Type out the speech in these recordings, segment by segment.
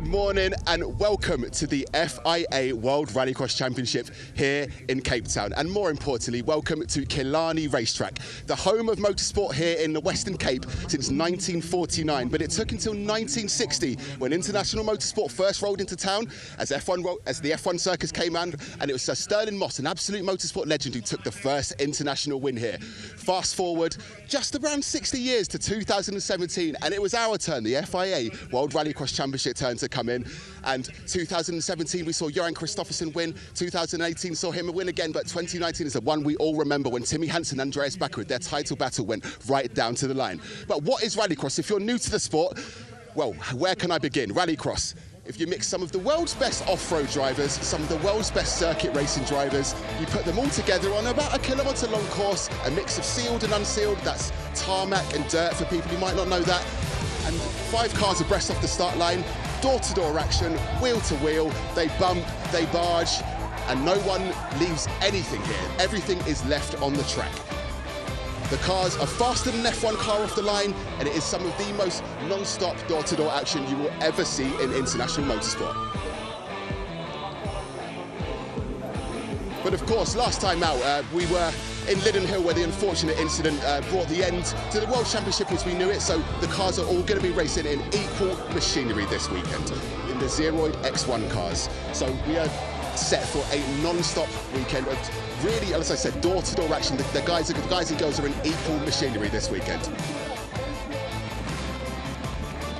Good morning and welcome to the FIA World Rallycross Championship here in Cape Town. And more importantly, welcome to Killarney Racetrack, the home of motorsport here in the Western Cape since 1949. But it took until 1960 when international motorsport first rolled into town as the F1 circus came on, and it was Sir Stirling Moss, an absolute motorsport legend, who took the first international win here. Fast forward just around 60 years to 2017, and it was our turn, the FIA World Rallycross Championship turn to come in. And 2017 we saw Johan Kristoffersson win, 2018 saw him win again, but 2019 is the one we all remember when Timmy Hansen and Andreas Bakkerud, their title battle went right down to the line. But what is rallycross? If you're new to the sport, well, where can I begin? Rallycross, if you mix some of the world's best off-road drivers, some of the world's best circuit racing drivers, you put them all together on about a kilometre long course, a mix of sealed and unsealed, that's tarmac and dirt for people who might not know that, and 5 cars abreast off the start line, door-to-door action, wheel-to-wheel, they bump, they barge, and no one leaves anything here. Everything is left on the track. The cars are faster than an F1 car off the line, and it is some of the most non-stop door-to-door action you will ever see in international motorsport. But of course, last time out, we were in Lydden Hill, where the unfortunate incident brought the end to the World Championship as we knew it, so the cars are all going to be racing in equal machinery this weekend, in the Zeroid X1 cars. So we are set for a non-stop weekend of really, as I said, door-to-door action. The guys and girls are in equal machinery this weekend.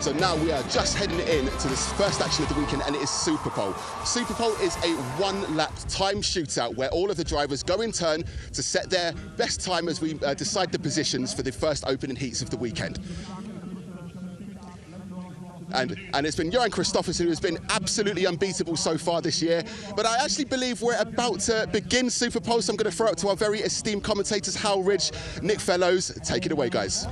So now we are just heading in to this first action of the weekend, and it is SuperPole. SuperPole is a one-lap time shootout where all of the drivers go in turn to set their best time as we decide the positions for the first opening heats of the weekend. And it's been Johan Kristoffersson who has been absolutely unbeatable so far this year. But I actually believe we're about to begin SuperPole, so I'm going to throw it to our very esteemed commentators, Hal Ridge, Nick Fellows. Take it away, guys.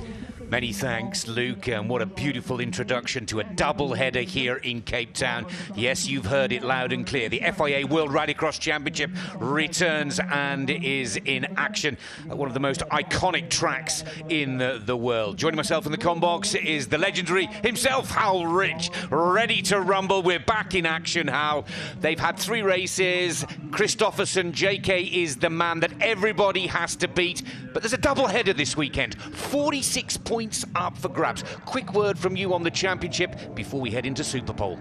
Many thanks, Luke, and what a beautiful introduction to a double-header here in Cape Town. Yes, you've heard it loud and clear. The FIA World Rallycross Championship returns and is in action at one of the most iconic tracks in the world. Joining myself in the combox is the legendary himself, Hal Ridge, ready to rumble. We're back in action, Hal. They've had 3 races. Kristoffersson, JK, is the man that everybody has to beat. But there's a double-header this weekend. 46 points up for grabs. Quick word from you on the championship before we head into SuperPole.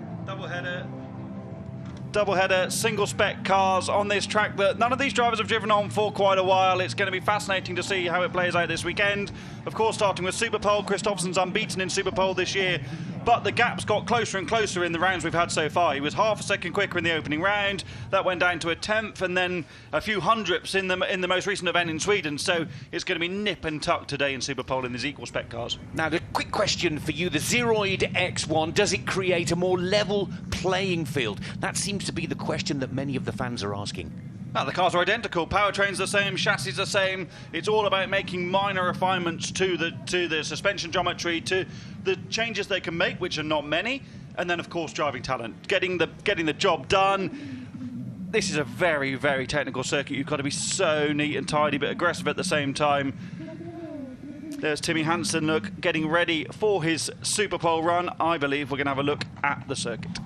Double-header, single-spec cars on this track that none of these drivers have driven on for quite a while. It's going to be fascinating to see how it plays out this weekend. Of course, starting with SuperPole, Kristoffersson's unbeaten in SuperPole this year, but the gap's got closer and closer in the rounds we've had so far. He was half a second quicker in the opening round. That went down to a 10th, and then a few hundredths in the most recent event in Sweden. So it's going to be nip and tuck today in SuperPole in these equal-spec cars. Now, the quick question for you, the Zeroid X1, does it create a more level playing field? That seems to be the question that many of the fans are asking. Well, the cars are identical, powertrain's the same, chassis the same. It's all about making minor refinements to the suspension geometry, to the changes they can make, which are not many, and then of course driving talent, getting the job done. This is a very, very technical circuit. You've got to be so neat and tidy but aggressive at the same time. There's Timmy Hansen, look, getting ready for his SuperPole run. I believe we're going to have a look at the circuit.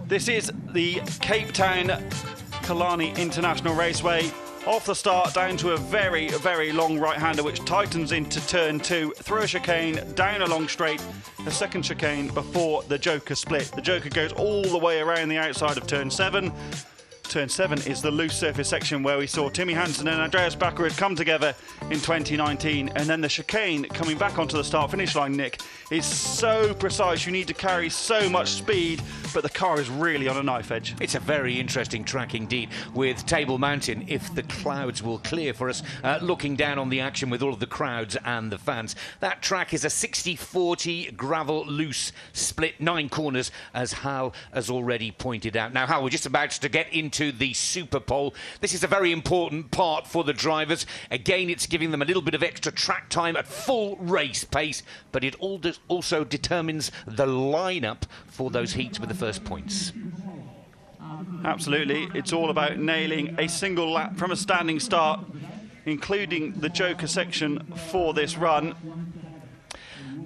This is the Cape Town Killarney International Raceway. Off the start, down to a very, very long right-hander, which tightens into turn 2, through a chicane, down a long straight, a second chicane before the Joker split. The Joker goes all the way around the outside of turn 7. Turn 7 is the loose surface section where we saw Timmy Hansen and Andreas Bakkerud come together in 2019, and then the chicane coming back onto the start-finish line, Nick, is so precise. You need to carry so much speed, but the car is really on a knife edge. It's a very interesting track indeed, with Table Mountain, if the clouds will clear for us, looking down on the action with all of the crowds and the fans. That track is a 60-40 gravel loose split, 9 corners, as Hal has already pointed out. Now, Hal, we're just about to get into the SuperPole. This is a very important part for the drivers. Again, it's giving them a little bit of extra track time at full race pace, but it also determines the lineup for those heats with the first points. Absolutely. It's all about nailing a single lap from a standing start, including the Joker section for this run.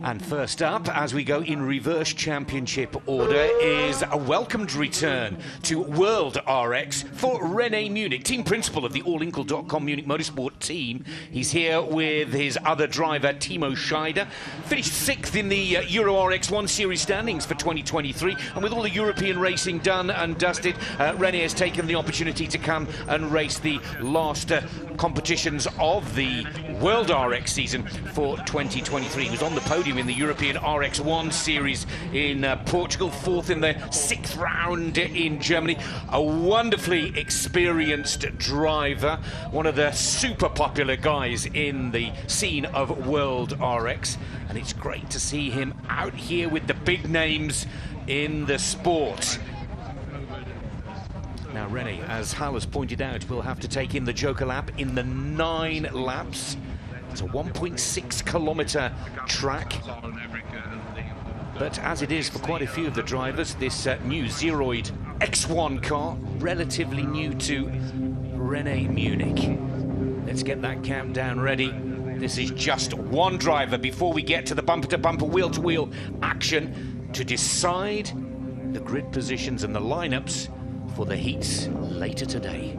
And first up, as we go in reverse championship order, is a welcomed return to World RX for René Munich, team principal of the allinkle.com Munich Motorsport team. He's here with his other driver, Timo Scheider. Finished 6th in the Euro RX 1 Series standings for 2023. And with all the European racing done and dusted, René has taken the opportunity to come and race the last competitions of the World RX season for 2023. He was on the podium in the European RX 1 Series in Portugal, 4th in the 6th round in Germany. A wonderfully experienced driver, one of the super popular guys in the scene of World RX, and it's great to see him out here with the big names in the sport. Now René, as Hal has pointed out, will have to take in the Joker lap in the 9 laps. It's a 1.6 kilometre track. But as it is for quite a few of the drivers, this new Zeroid X1 car, relatively new to René Munich. Let's get that countdown ready. This is just one driver before we get to the bumper-to-bumper, wheel-to-wheel action to decide the grid positions and the lineups for the heats later today.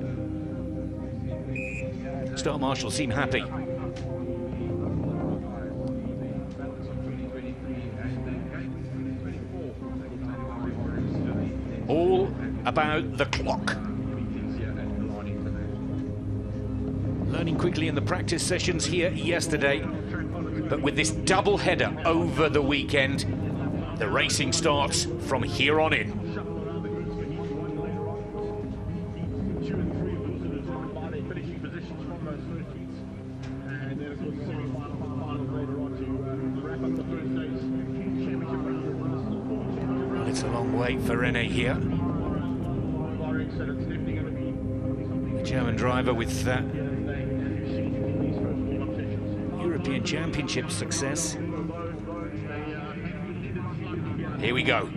Start marshals seem happy. All about the clock. Learning quickly in the practice sessions here yesterday, but with this double header over the weekend, the racing starts from here on in. It's a long wait for René here. The German driver with European Championship success. Here we go.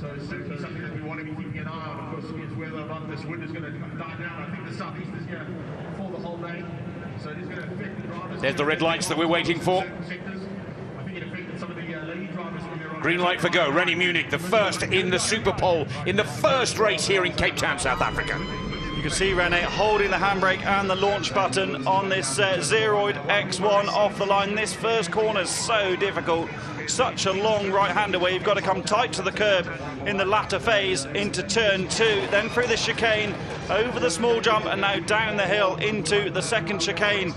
So it's certainly something that we want to be keeping an eye on. Of course, is whether or not this wind is going to die down. I think the southeast is here for the whole day. So it is going to affect the drivers. There's the red lights that we're waiting for. Green light for go. René Munich, the first in the SuperPole in the first race here in Cape Town, South Africa. You can see René holding the handbrake and the launch button on this Zeroid X1 off the line. This first corner is so difficult. Such a long right-hander where you've got to come tight to the curb in the latter phase into turn 2, then through the chicane, over the small jump, and now down the hill into the second chicane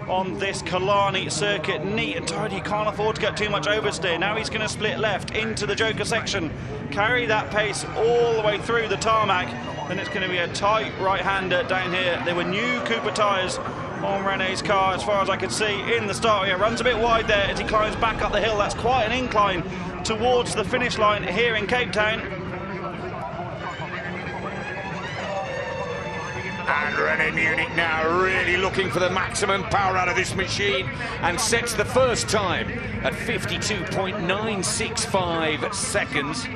on this Killarney circuit. Neat and tidy, you can't afford to get too much oversteer. Now he's going to split left into the Joker section, carry that pace all the way through the tarmac, then it's going to be a tight right-hander down here. There were new Cooper tyres on René's car as far as I could see in the start area. Runs a bit wide there as he climbs back up the hill. That's quite an incline towards the finish line here in Cape Town. And René Munich now really looking for the maximum power out of this machine and sets the first time at 52.965 seconds.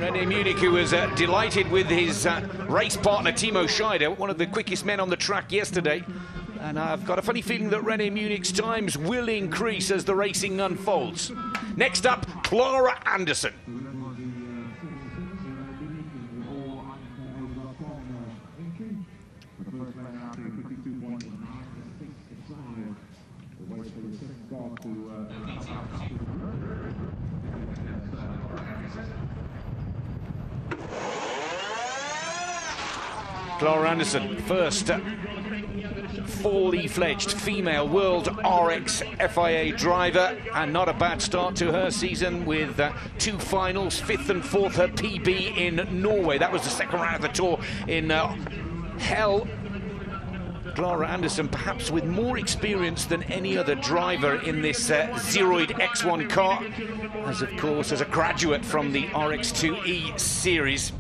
René Munich, who was delighted with his race partner Timo Scheider, one of the quickest men on the track yesterday. And I've got a funny feeling that René Munich's times will increase as the racing unfolds. Next up, Clara Anderson. Clara Anderson, first fully fledged female World RX FIA driver, and not a bad start to her season with 2 finals, 5th and 4th, her PB in Norway. That was the second round of the tour in hell. Clara Anderson perhaps with more experience than any other driver in this Zeroid X1 car, as of course as a graduate from the RX2E series.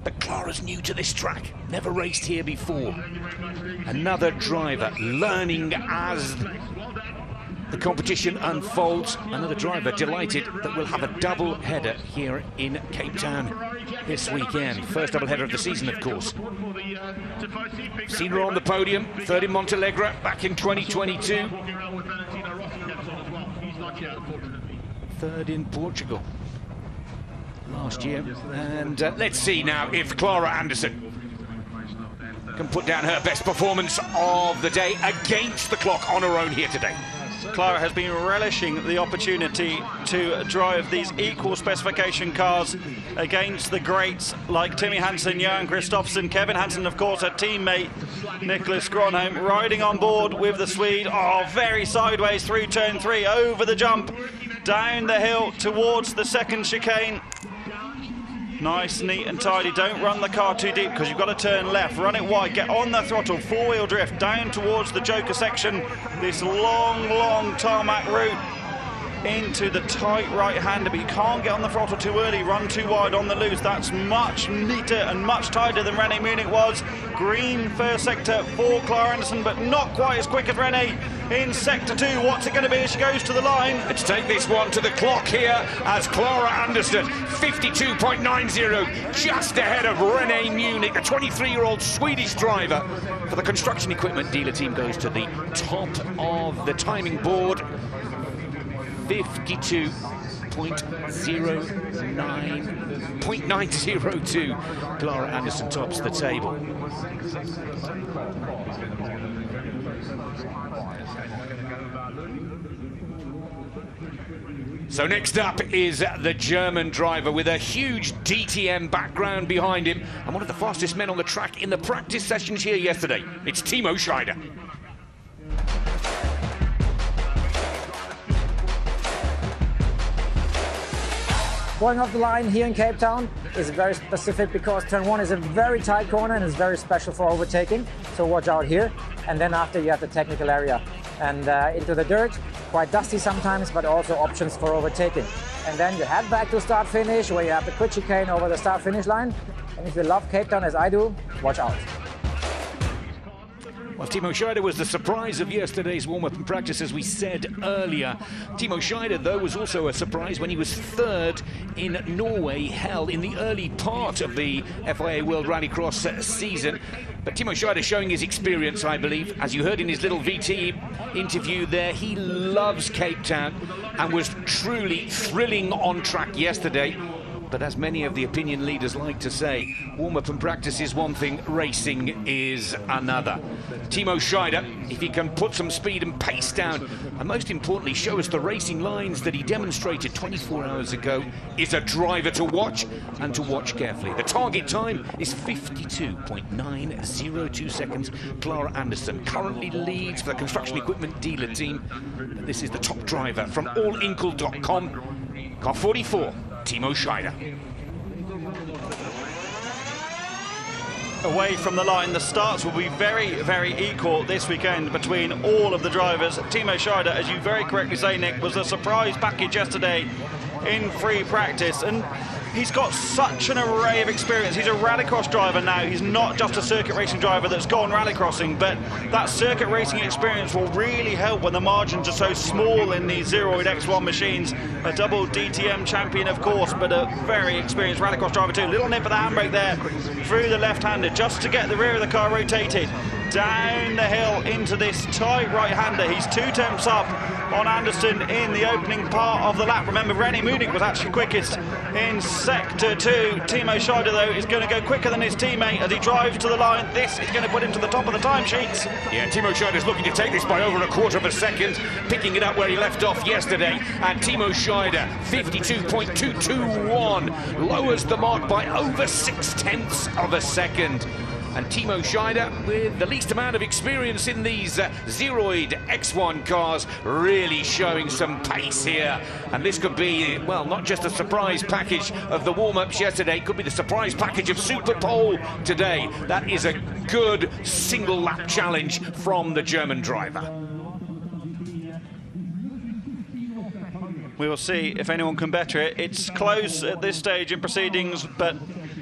But Clara's new to this track, never raced here before. Another driver learning as the competition unfolds. Another driver delighted that we'll have a double header here in Cape Town. this weekend. First doubleheader of the season, of course. Seen her on the podium, third in Montenegro back in 2022. Third in Portugal last year. And let's see now if Clara Anderson can put down her best performance of the day against the clock on her own here today. Clara has been relishing the opportunity to drive these equal specification cars against the greats like Timmy Hansen, Johan Kristoffersson, Kevin Hansen, of course, her teammate Nicholas Gronholm, riding on board with the Swede. Oh, very sideways through turn 3, over the jump, down the hill towards the second chicane. Nice, neat and tidy. Don't run the car too deep because you've got to turn left. Run it wide, get on the throttle, four-wheel drift down towards the Joker section. This long, long tarmac route into the tight right-hander, but you can't get on the throttle too early, run too wide on the loose. That's much neater and much tighter than René Munich was. Green first sector for Clara Anderson, but not quite as quick as René in sector 2. What's it going to be as she goes to the line? Let's take this one to the clock here as Clara Anderson, 52.90, just ahead of René Munich, the 23-year-old Swedish driver. For the construction equipment dealer team goes to the top of the timing board. 52.902. Clara Anderson tops the table. So next up is the German driver with a huge DTM background behind him and one of the fastest men on the track in the practice sessions here yesterday. It's Timo Scheider. Going off the line here in Cape Town is very specific because turn 1 is a very tight corner and is very special for overtaking, so watch out here. And then after you have the technical area and into the dirt, quite dusty sometimes, but also options for overtaking. And then you head back to start finish where you have the quick chicane over the start finish line. And if you love Cape Town as I do, watch out. Well, Timo Scheider was the surprise of yesterday's warm-up and practice, as we said earlier. Timo Scheider, though, was also a surprise when he was third in Norway, held in the early part of the FIA World Rallycross season. But Timo Scheider showing his experience, I believe. As you heard in his little VT interview there, he loves Cape Town and was truly thrilling on track yesterday. But as many of the opinion leaders like to say, warm-up and practice is one thing, racing is another. Timo Scheider, if he can put some speed and pace down, and most importantly, show us the racing lines that he demonstrated 24 hours ago, is a driver to watch, and to watch carefully. The target time is 52.902 seconds. Clara Anderson currently leads for the construction equipment dealer team. This is the top driver from allinkle.com. Car 44. Timo Scheider. Away from the line, the starts will be very, very equal this weekend between all of the drivers. Timo Scheider, as you very correctly say, Nick, was a surprise package yesterday in free practice, and he's got such an array of experience. He's a rallycross driver now. He's not just a circuit racing driver that's gone rallycrossing, but that circuit racing experience will really help when the margins are so small in these Zeroid X1 machines. A double DTM champion, of course, but a very experienced rallycross driver too. Little nip of the handbrake there through the left-hander just to get the rear of the car rotated. Down the hill into this tight right-hander. He's 2 temps up on Anderson in the opening part of the lap. Remember, René Munich was actually quickest in sector 2. Timo Scheider, though, is going to go quicker than his teammate as he drives to the line. This is going to put him to the top of the timesheets. Yeah, Timo Scheider is looking to take this by over a quarter of a second, picking it up where he left off yesterday. And Timo Scheider, 52.221, lowers the mark by over 0.6 of a second. And Timo Scheider, with the least amount of experience in these Zeroid X1 cars, really showing some pace here. And this could be, well, not just a surprise package of the warm-ups yesterday, it could be the surprise package of SuperPole today. That is a good single-lap challenge from the German driver. We will see if anyone can better it. It's close at this stage in proceedings, but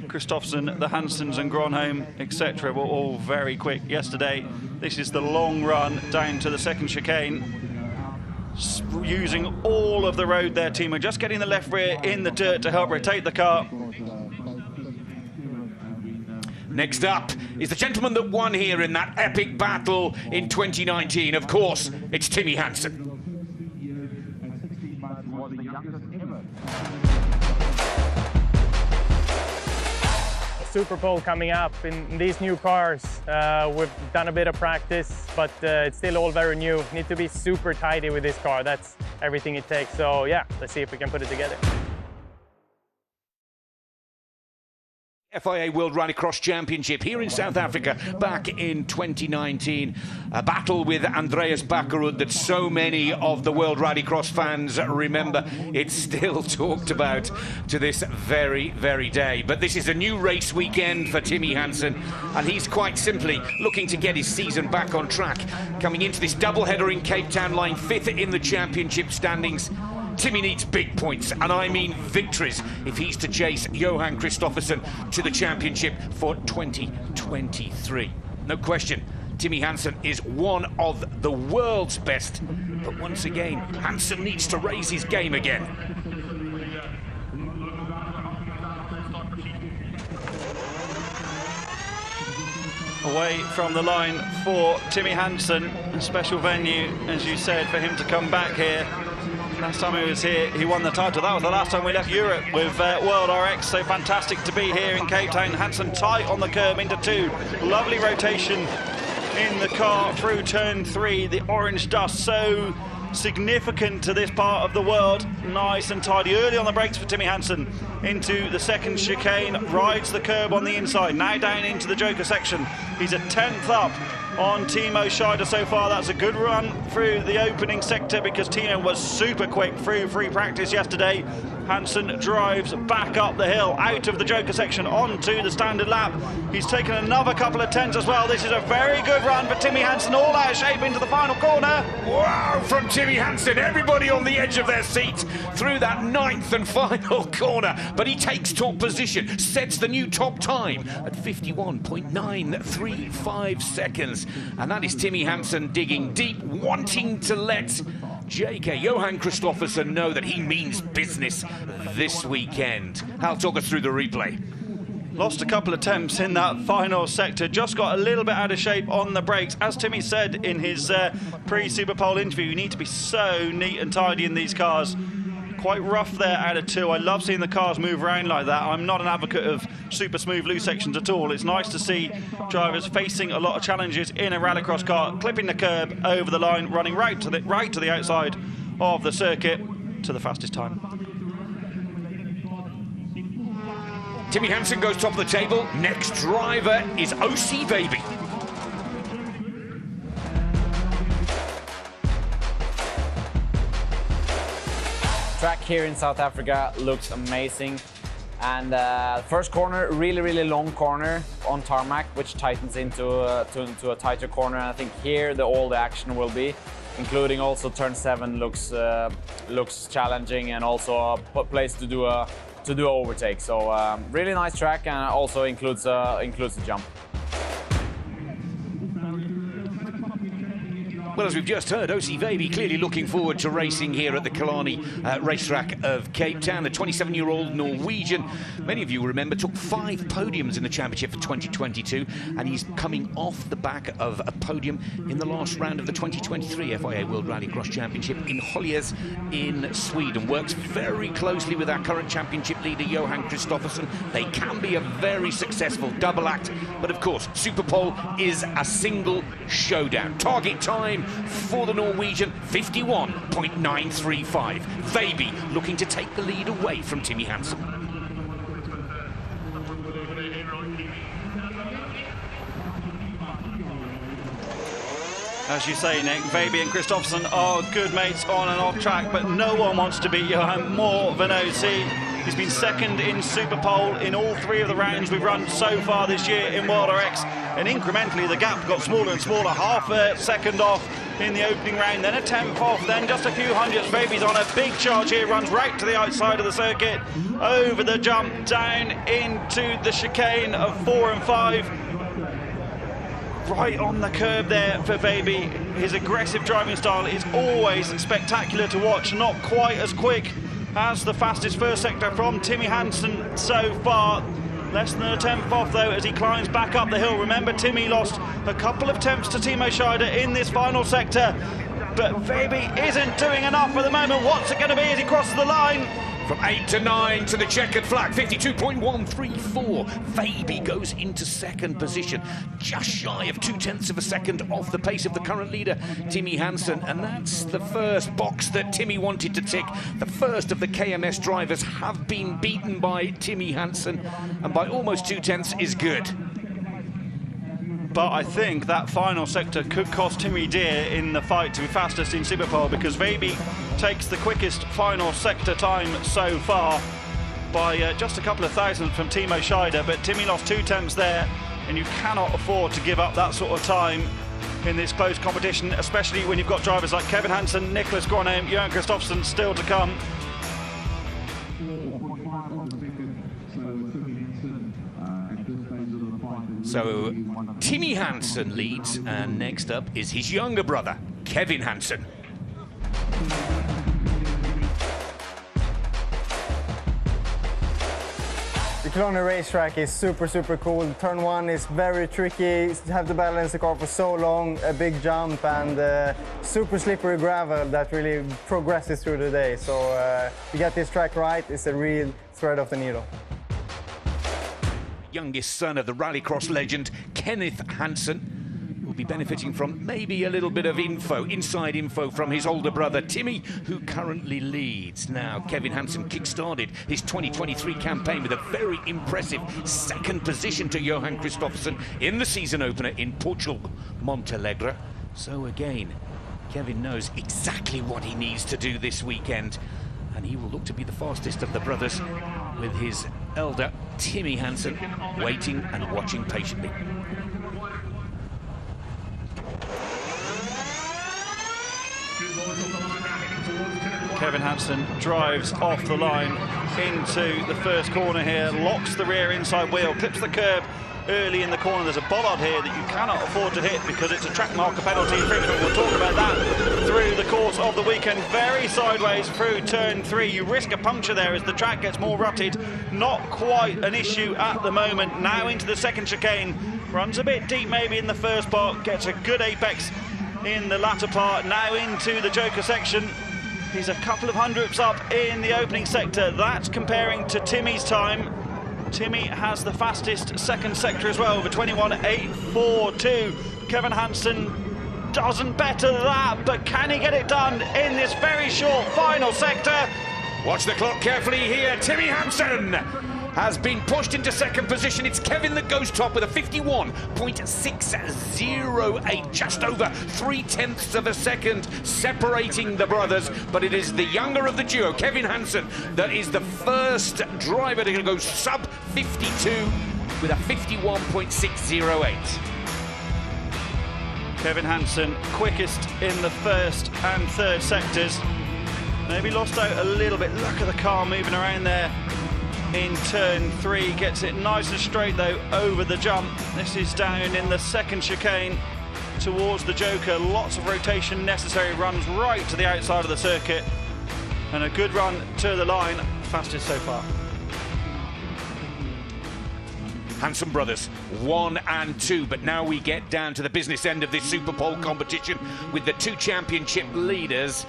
Kristoffersson, the Hansens and Gronholm, etc. were all very quick yesterday. This is the long run down to the second chicane. Using all of the road there, Timo, just getting the left rear in the dirt to help rotate the car. Next up is the gentleman that won here in that epic battle in 2019. Of course, it's Timmy Hansen. SuperPole coming up in these new cars. We've done a bit of practice, but it's still all very new. Need to be super tidy with this car. That's everything it takes. So yeah, let's see if we can put it together. FIA World Rallycross Championship here in South Africa back in 2019. A battle with Andreas Bakkerud that so many of the World Rallycross fans remember. It's still talked about to this very, very day. But this is a new race weekend for Timmy Hansen, and he's quite simply looking to get his season back on track. Coming into this doubleheader in Cape Town, lying 5th in the championship standings. Timmy needs big points, and I mean victories, if he's to chase Johan Kristoffersson to the championship for 2023. No question, Timmy Hansen is one of the world's best, but once again, Hansen needs to raise his game again. Away from the line for Timmy Hansen, a special venue, as you said, for him to come back here. Last time he was here, he won the title. That was the last time we left Europe with World RX, so fantastic to be here in Cape Town. Hansen tight on the curb into 2. Lovely rotation in the car through turn 3. The orange dust so significant to this part of the world. Nice and tidy early on the brakes for Timmy Hansen. Into the second chicane, rides the curb on the inside. Now down into the Joker section. He's a 10th up on Timo Scheider so far. That's a good run through the opening sector because Timo was super quick through free practice yesterday. Hansen drives back up the hill, out of the Joker section, onto the standard lap. He's taken another couple of 10s as well. This is a very good run for Timmy Hansen, all out of shape into the final corner. Wow, from Timmy Hansen, everybody on the edge of their seat through that 9th and final corner. But he takes top position, sets the new top time at 51.935 seconds. And that is Timmy Hansen digging deep, wanting to let Johan Kristoffersson know that he means business this weekend. I'll talk us through the replay. Lost a couple of attempts in that final sector, just got a little bit out of shape on the brakes. As Timmy said in his pre-SuperPole interview, you need to be so neat and tidy in these cars. Quite rough there out of 2. I love seeing the cars move around like that. I'm not an advocate of super smooth loose sections at all. It's nice to see drivers facing a lot of challenges in a rallycross car, clipping the curb over the line, running right to the outside of the circuit to the fastest time. Timmy Hansen goes top of the table. Next driver is OC Baby. Track here in South Africa looks amazing, and first corner, really long corner on tarmac, which tightens into a tighter corner. And I think here all the action will be, including also turn 7 looks challenging, and also a place to do a overtake. So really nice track, and also includes a jump. Well, as we've just heard, OC Baby clearly looking forward to racing here at the Killarney racetrack of Cape Town. The 27-year-old Norwegian, many of you remember, took 5 podiums in the championship for 2022, and he's coming off the back of a podium in the last round of the 2023 FIA World Rallycross Championship in Höljes in Sweden. Works very closely with our current championship leader, Johan Kristoffersson. They can be a very successful double act, but of course, SuperPole is a single showdown. Target time for the Norwegian, 51.935. Baby looking to take the lead away from Timmy Hansen. As you say, Nick, Baby and Kristoffersson are good mates on and off track, but no one wants to beat Johan more than OC. He's been second in SuperPole in all 3 of the rounds we've run so far this year in World RX, and incrementally the gap got smaller and smaller, half a second off in the opening round, then a 10th off, then just a few hundredths. Baby's on a big charge here, runs right to the outside of the circuit, over the jump, down into the chicane of 4 and 5. Right on the curb there for Baby. His aggressive driving style is always spectacular to watch, not quite as quick as the fastest first sector from Timmy Hansen so far. Less than a tenth off though as he climbs back up the hill. Remember, Timmy lost a couple of tenths to Timo Scheider in this final sector, but Fabi isn't doing enough at the moment. What's it going to be as he crosses the line? From 8 to 9 to the checkered flag, 52.134. Fabi goes into second position, just shy of 0.2 of a second off the pace of the current leader, Timmy Hansen. And that's the first box that Timmy wanted to tick. The first of the KMS drivers have been beaten by Timmy Hansen, and by almost 0.2 is good. But I think that final sector could cost Timmy dear in the fight to be fastest in SuperPole, because Fabi takes the quickest final sector time so far by just a couple of thousandths from Timo Scheider, but Timmy lost 0.2 there, and you cannot afford to give up that sort of time in this close competition, especially when you've got drivers like Kevin Hansen, Nicklas Gronholm, Johan Kristoffersson still to come. So Timmy Hansen leads, and next up is his younger brother, Kevin Hansen. The Killarney racetrack is super cool. Turn 1 is very tricky. You have to balance the car for so long, a big jump, and super slippery gravel that really progresses through the day. So you get this track right, it's a real thread of the needle. Youngest son of the Rallycross legend, Kenneth Hansen, will be benefiting from maybe a little bit of inside info from his older brother Timmy, who currently leads. Now, Kevin Hansen kick-started his 2023 campaign with a very impressive second position to Johan Kristoffersson in the season opener in Portugal, Montellegro. So again, Kevin knows exactly what he needs to do this weekend, and he will look to be the fastest of the brothers, with his elder Timmy Hansen waiting and watching patiently. Kevin Hansen drives off the line into the first corner here, locks the rear inside wheel, clips the curb early in the corner. There's a bollard here that you cannot afford to hit because it's a track marker penalty infringement. We'll talk about that through the course of the weekend. Very sideways through turn 3. You risk a puncture there as the track gets more rutted. Not quite an issue at the moment. Now into the second chicane. Runs a bit deep maybe in the first part, gets a good apex in the latter part. Now into the Joker section. He's a couple of hundredths up in the opening sector. That's comparing to Timmy's time. Timmy has the fastest second sector as well, over 21.842. Kevin Hansen doesn't better that, but can he get it done in this very short final sector? Watch the clock carefully here. Timmy Hansen has been pushed into second position. It's Kevin that goes top with a 51.608, just over 0.3 of a second separating the brothers, but it is the younger of the duo, Kevin Hansen, that is the first driver to go sub 52 with a 51.608. Kevin Hansen quickest in the first and third sectors. Maybe lost out a little bit. Look at the car moving around there in turn 3, gets it nice and straight though over the jump. This is down in the second chicane towards the Joker. Lots of rotation necessary, runs right to the outside of the circuit, and a good run to the line, fastest so far. Hansen brothers 1 and 2, but now we get down to the business end of this SuperPole competition with the 2 championship leaders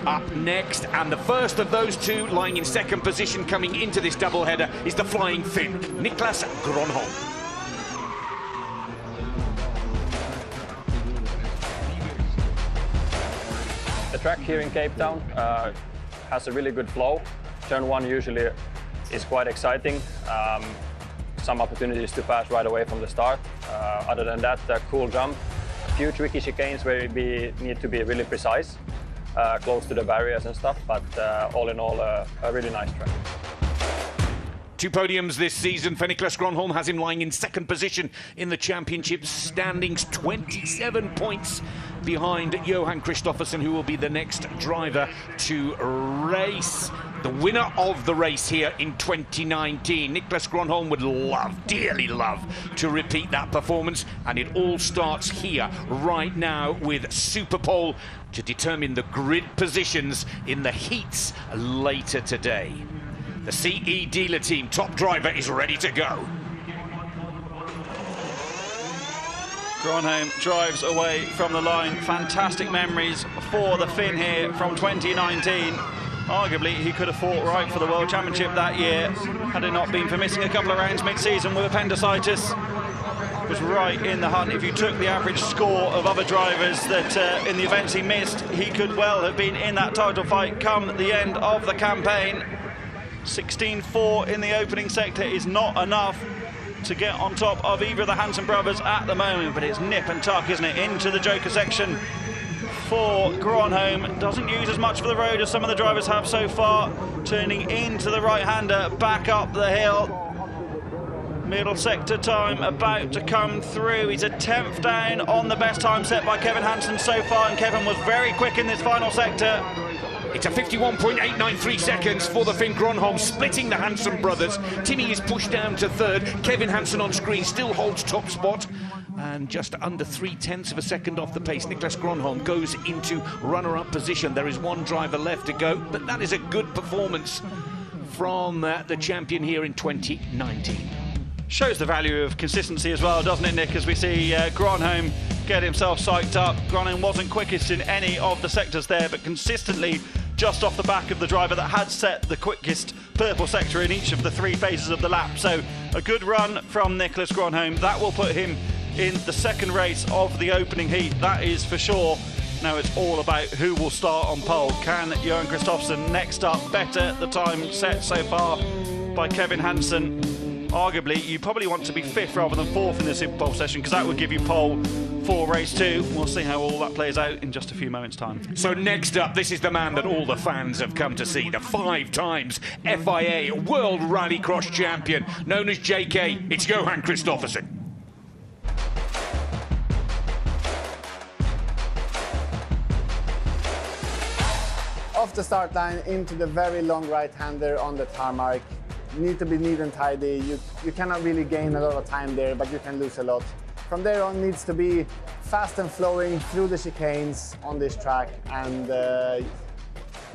up next, and the first of those 2 lying in second position coming into this doubleheader is the Flying Finn, Nyirád Gronholm. The track here in Cape Town has a really good flow. Turn 1 usually is quite exciting. Some opportunities to pass right away from the start. Other than that, a cool jump. A few tricky chicanes where we need to be really precise. Close to the barriers and stuff, but all in all, a really nice track. 2 podiums this season for Nyirád Gronholm has him lying in second position in the championship standings, 27 points behind Johan Kristoffersson, who will be the next driver to race. The winner of the race here in 2019. Nyirád Gronholm would dearly love to repeat that performance, and it all starts here right now with SuperPole to determine the grid positions in the heats later today. The CE dealer team top driver is ready to go. Gronholm drives away from the line. Fantastic memories for the Finn here from 2019. Arguably, he could have fought right for the World Championship that year had it not been for missing a couple of rounds mid-season with appendicitis. Was right in the hunt. If you took the average score of other drivers that in the events he missed, he could well have been in that title fight come the end of the campaign. 16.4 in the opening sector is not enough to get on top of either of the Hansen brothers at the moment, but it's nip and tuck, isn't it, into the Joker section for Gronholm. Doesn't use as much for the road as some of the drivers have so far, turning into the right-hander, back up the hill. Middle sector time about to come through. He's a 10th down on the best time set by Kevin Hansen so far, and Kevin was very quick in this final sector. It's a 51.893 seconds for the Finn Gronholm, splitting the Hansen brothers. Timmy is pushed down to third. Kevin Hansen on screen still holds top spot. And just under 0.3 of a second off the pace, Niklas Gronholm goes into runner-up position. There is one driver left to go, but that is a good performance from the champion here in 2019. Shows the value of consistency as well, doesn't it, Nick, as we see Gronholm get himself psyched up. Gronholm wasn't quickest in any of the sectors there, but consistently just off the back of the driver that had set the quickest purple sector in each of the 3 phases of the lap. So a good run from Niklas Gronholm. That will put him in the second race of the opening heat, that is for sure. Now it's all about who will start on pole. Can Johan Kristoffersson next up better the time set so far by Kevin Hansen? Arguably, you probably want to be 5th rather than 4th in the SuperPole session, because that would give you pole for race 2. We'll see how all that plays out in just a few moments' time. So next up, this is the man that all the fans have come to see, the 5 times FIA World Rallycross Champion, known as JK. It's Johan Kristoffersson. Off the start line into the very long right-hander on the tarmac. You need to be neat and tidy. You cannot really gain a lot of time there, but you can lose a lot. From there on, needs to be fast and flowing through the chicanes on this track, and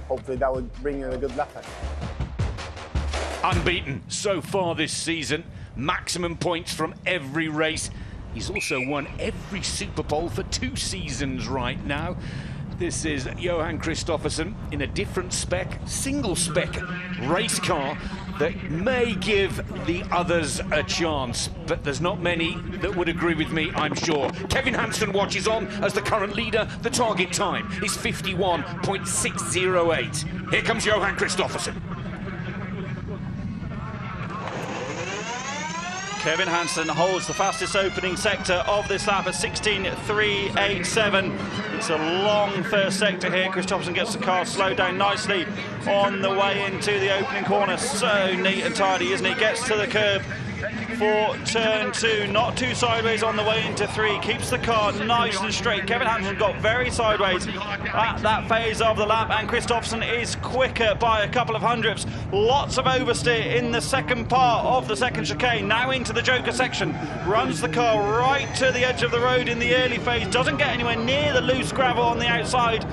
hopefully that would bring you a good lap time. Unbeaten so far this season, maximum points from every race. He's also won every SuperPole for 2 seasons right now. This is Johan Kristoffersson in a different spec, single spec race car that may give the others a chance, but there's not many that would agree with me, I'm sure. Kevin Hansen watches on as the current leader. The target time is 51.608. Here comes Johan Kristoffersson. Kevin Hansen holds the fastest opening sector of this lap at 16.387. It's a long first sector here. Kristoffersson gets the car slowed down nicely on the way into the opening corner. So neat and tidy, isn't he? Gets to the curb for turn 2, not too sideways on the way into 3, keeps the car nice and straight. Kevin Hansen got very sideways at that phase of the lap, and Kristoffersson is quicker by a couple of hundredths. Lots of oversteer in the second part of the second chicane, now into the Joker section, runs the car right to the edge of the road in the early phase, doesn't get anywhere near the loose gravel on the outside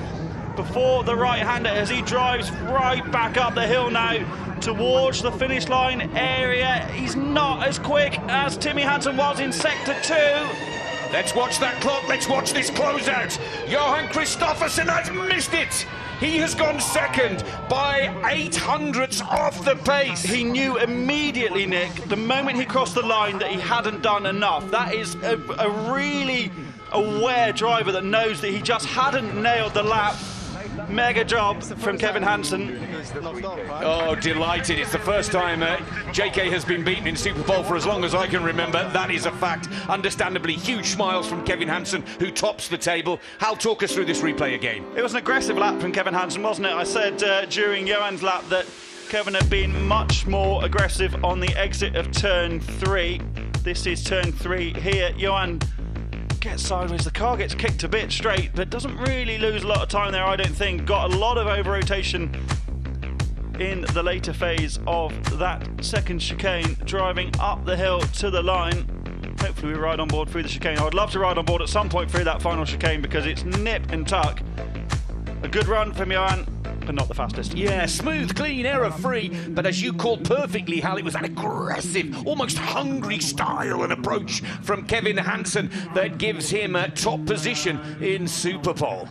before the right-hander as he drives right back up the hill now towards the finish line area. He's not as quick as Timmy Hansen was in sector 2. Let's watch that clock, let's watch this closeout. Johan Kristoffersson has missed it. He has gone second by 0.08 off the pace. He knew immediately, Nick, the moment he crossed the line that he hadn't done enough. That is a really aware driver that knows that he just hadn't nailed the lap. Mega job from Kevin Hansen. Oh, delighted. It's the first time JK has been beaten in SuperPole for as long as I can remember. That is a fact. Understandably, huge smiles from Kevin Hansen, who tops the table. Hal, talk us through this replay again. It was an aggressive lap from Kevin Hansen, wasn't it? I said during Johan's lap that Kevin had been much more aggressive on the exit of turn 3. This is turn 3 here. Johan gets sideways, the car gets kicked a bit straight, but doesn't really lose a lot of time there, I don't think. Got a lot of over-rotation in the later phase of that second chicane, driving up the hill to the line. Hopefully we ride on board through the chicane. I would love to ride on board at some point through that final chicane because it's nip and tuck. A good run from Johan. but not the fastest. Yeah, smooth, clean, error-free, but as you called perfectly, Hal, it was an aggressive, almost Hungary style and approach from Kevin Hansen that gives him a top position in SuperPole.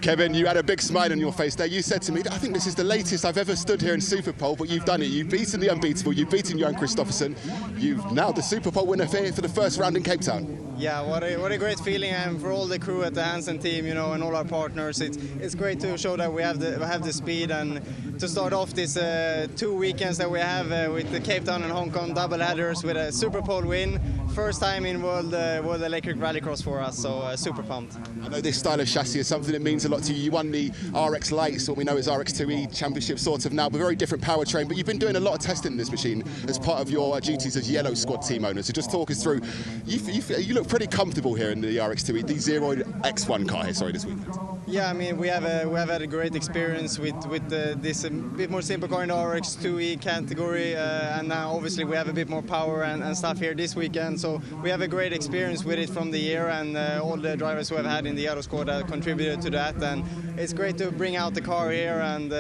Kevin, you had a big smile on your face there. You said to me, I think this is the latest I've ever stood here in SuperPole, but you've done it. You've beaten the unbeatable. You've beaten Johan Kristoffersson. You've now the SuperPole winner for the first round in Cape Town. Yeah, what a great feeling, and for all the crew at the Hansen team, you know, and all our partners, it's great to show that we have the speed, and to start off these 2 weekends that we have with the Cape Town and Hong Kong double headers with a SuperPole win, first time in World Electric Rallycross for us, so super pumped. I know this style of chassis is something that means a lot to you. You won the RX Lights, what we know as RX2E Championship, sort of now, but very different powertrain. But you've been doing a lot of testing in this machine as part of your duties as Yellow Squad team owner. So just talk us through. You look pretty comfortable here in the RX2E, the Zeroid X1 car here, sorry, this weekend. Yeah, I mean, we have had a great experience with this bit more simple car in the RX2E category, and now obviously we have a bit more power and stuff here this weekend. So we have a great experience with it from the year, and all the drivers who have had in the Yellow Squad have contributed to that. And it's great to bring out the car here and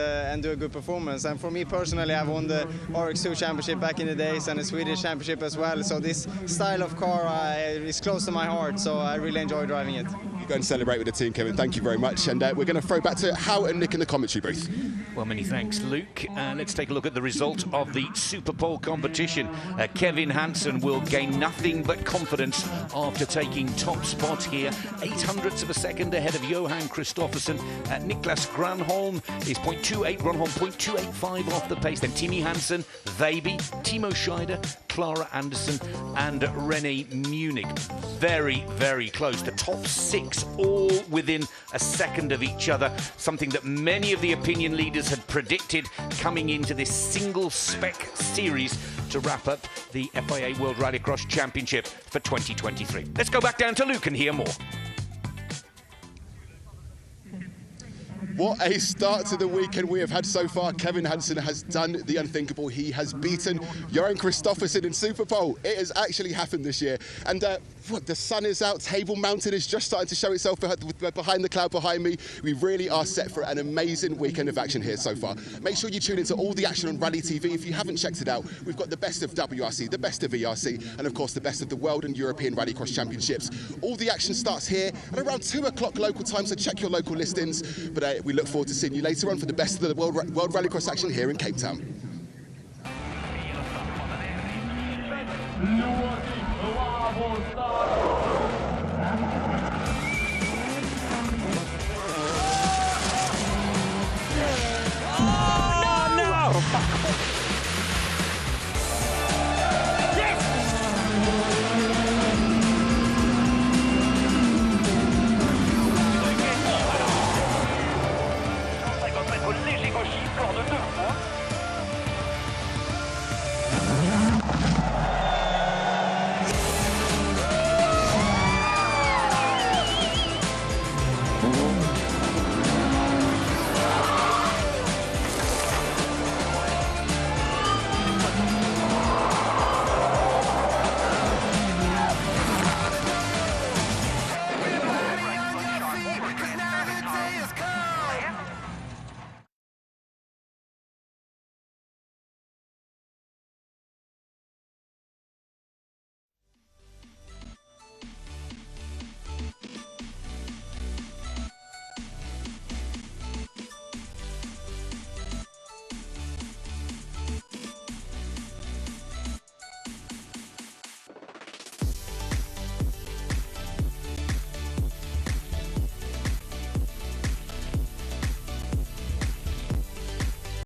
do a good performance. And for me personally, I've won the RX2 Championship back in the days and the Swedish Championship as well. So this style of car is close to my heart. So I really enjoy driving it. You go and celebrate with the team, Kevin. Thank you very much. And we're going to throw back to Hal and Nick in the commentary booth. Well, many thanks, Luke. Let's take a look at the result of the SuperPole competition. Kevin Hansen will gain nothing but confidence after taking top spot here. 0.08 of a second ahead of Johan Kristoffersson. Niklas Granholm is 0.28, Granholm 0.285 off the pace. Then Timmy Hansen, Veiby, Timo Scheider, Clara Anderson and René Munich. Very, very close. The top 6 all within a second of each other, something that many of the opinion leaders had predicted coming into this single spec series to wrap up the FIA World Rallycross Championship for 2023. Let's go back down to Luke and hear more. What a start to the weekend we have had so far. Kevin Hansen has done the unthinkable. He has beaten Johan Kristoffersson in SuperPole. It has actually happened this year. And the sun is out. Table Mountain is just starting to show itself behind the cloud behind me. We really are set for an amazing weekend of action here so far. Make sure you tune into all the action on Rally TV. If you haven't checked it out, we've got the best of WRC, the best of ERC, and of course the best of the World and European Rallycross Championships. All the action starts here at around 2 o'clock local time, so check your local listings. But we look forward to seeing you later on for the best of the World Rallycross action here in Cape Town.